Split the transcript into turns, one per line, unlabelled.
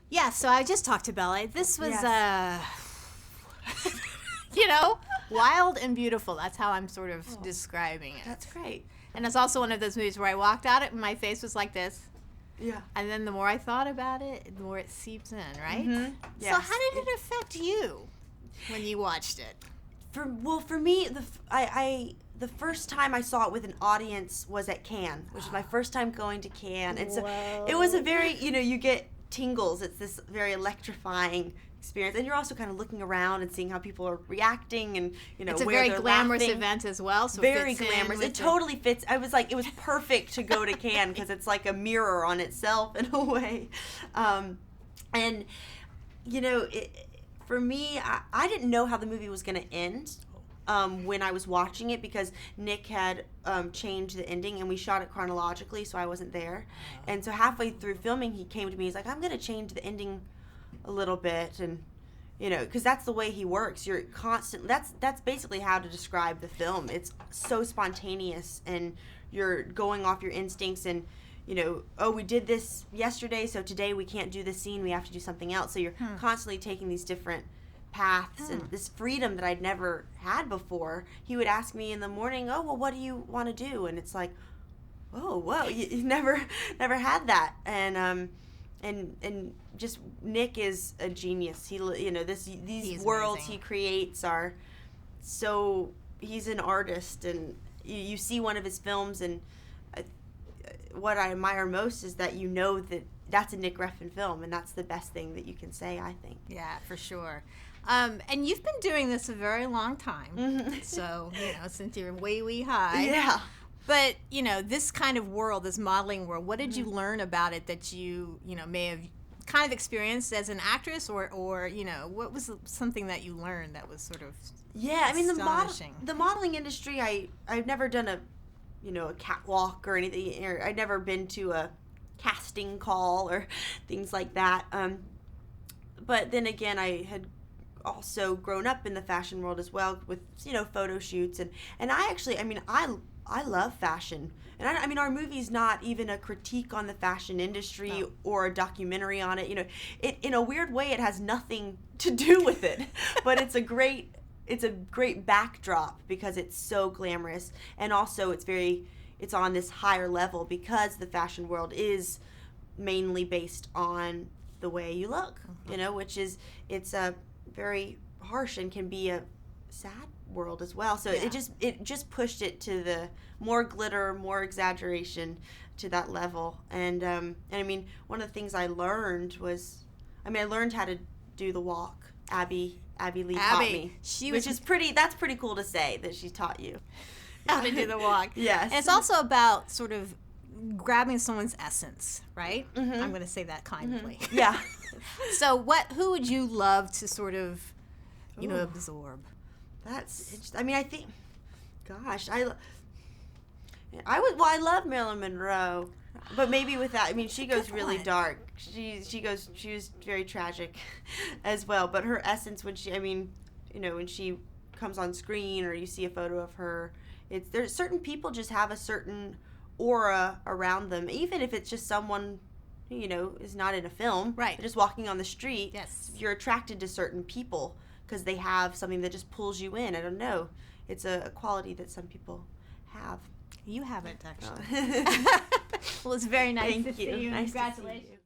Yeah, so I just talked to Bella. This was,
Yes.
wild and beautiful. That's how I'm sort of describing it.
That's great.
And it's also one of those movies where I walked out and my face was like this.
Yeah.
And then the more I thought about it, the more it seeps in, right?
Mm-hmm. Yes.
So how did it affect you when you watched it?
For me, the first time I saw it with an audience was at Cannes, which was my first time going to Cannes. And so it was a very, you get tingles. It's this very electrifying experience. And you're also kind of looking around and seeing how people are reacting and,
it's a
where
very
they're
glamorous
laughing.
event as well. So
Very
it fits
glamorous.
in
It totally fits. I was like, it was perfect to go to Cannes because it's like a mirror on itself in a way. For me, I didn't know how the movie was going to end when I was watching it because Nick had changed the ending and we shot it chronologically, so I wasn't there. And so halfway through filming, he came to me. He's like, I'm going to change the ending a little bit, and because that's the way he works. You're constantly. That's basically how to describe the film. It's so spontaneous, and you're going off your instincts and. We did this yesterday, so today we can't do this scene, we have to do something else. So you're constantly taking these different paths and this freedom that I'd never had before. He would ask me in the morning, what do you want to do? And it's like, whoa, you never had that. And just Nick is a genius. He, these worlds
amazing.
He creates are so, he's an artist, and you see one of his films and what I admire most is that that that's a Nick Refn film, and that's the best thing that you can say, I think.
Yeah, for sure. And you've been doing this a very long time.
Mm-hmm.
So, since you're way high.
Yeah.
But, this kind of world, this modeling world, what did you learn about it that you, may have kind of experienced as an actress or what was something that you learned that was sort of astonishing?
The modeling industry, I've never done a catwalk or anything. I'd never been to a casting call or things like that. But then again, I had also grown up in the fashion world as well with, photo shoots. And I actually, I love fashion. And our movie's not even a critique on the fashion industry or a documentary on it. It in a weird way, it has nothing to do with it. But it's a great backdrop because it's so glamorous, and also it's on this higher level because the fashion world is mainly based on the way you look, which is, it's a very harsh and can be a sad world as well. So it just pushed it to the more glitter, more exaggeration to that level. And one of the things I learned was, I learned how to do the walk. Abby Lee taught me, that's pretty cool to say that she taught you
how to do the walk.
Yes.
And it's also about sort of grabbing someone's essence, right? Mm-hmm. I'm going to say that kindly.
Mm-hmm. Yeah.
So who would you love to sort of, absorb?
That's interesting. I think, gosh, I love Marilyn Monroe, but maybe with that, she goes really dark. She was very tragic as well, but her essence when she comes on screen or you see a photo of her, there's certain people just have a certain aura around them, even if it's just someone is not in a film,
right?
They're just walking on the street.
Yes,
you're attracted to certain people because they have something that just pulls you in. I don't know, it's a quality that some people have.
You haven't, actually. Well, it's very nice to see you.
Nice
Congratulations.